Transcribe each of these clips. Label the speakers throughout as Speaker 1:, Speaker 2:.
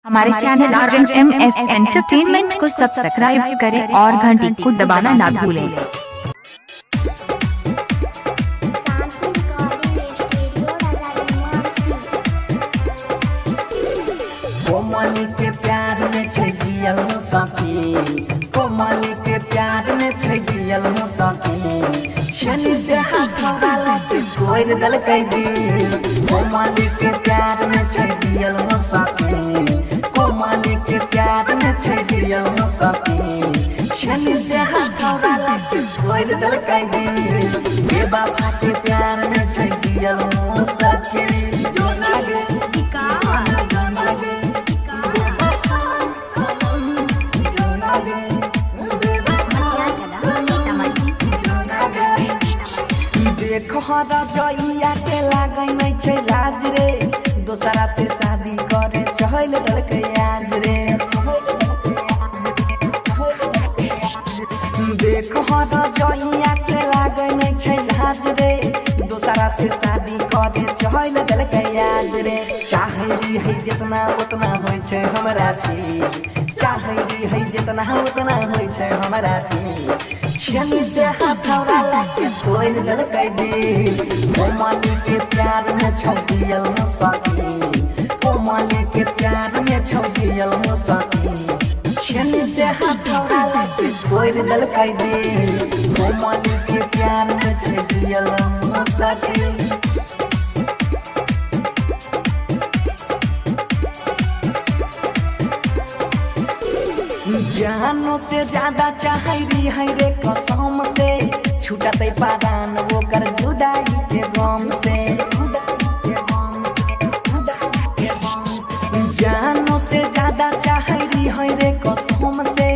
Speaker 1: हमारे channel RMS entertainment को subscribe करें और घंटी को दबाना ना भूलें।
Speaker 2: कोमली के प्यार में जियल मुसाफी, कोमली के प्यार में जियल मुसाफी, छेनी से हाथ वाला के तोड़ दल कई दिल। कोमली के प्यार में जियल मुसाफी, कोमली के प्यार में जियल मुसाफी, छेनी से हाथ वाला के तोड़ दल कई दिल। बेवफा के प्यार में जियल मुसाफी, जो लागे देखहरा जइया के लागै नै छै लाज रे, दोसरा से शादी करे चहल दलकै आज रे। देखहरा जइया के लागै नै छै लाज रे, दोसरा से शादी करे चहल दलकै आज रे। चाहै है जितना उतना होइ छै हमरा फिर, चाहै है जितना उतना होइ छै हमरा फिर, छेनी से हाथ वाला के तोड़ दल कई दिल। कोमली के प्यार में जियल मुसाफी, कोमली के प्यार में जियल मुसाफी, छेनी से हाथ वाला के तोड़ दल कई दिल। कोमली के प्यार में जियल मुसाफी। जानो से ज्यादा चाहरी है रे कसम से, छूटते पारान वो कर जुदाई के गम से। जानो से ज्यादा चाहरी है रे कसम से,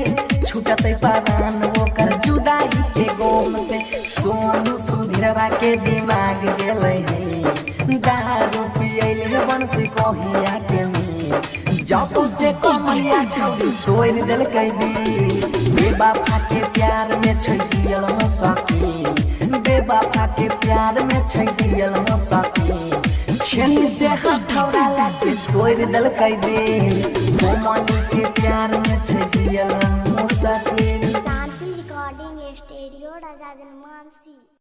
Speaker 2: छूटते पारान वो कर जुदाई के गम से। सोनू सुधीरवा के दिमाग गेलै है, दारू पियले बंसी कहिया के जब से कमलिया छौरी तोड़ दल कई दिल। बेवफा के प्यार में जियल मुसाफी, बेवफा के प्यार में जियल मुसाफी, छेनी से हाथ वाला के तोड़ दल कई दिल। कोमली के प्यार में जियल मुसाफी।
Speaker 3: शांति रिकॉर्डिंग स्टूडियो राजा जनमानसी।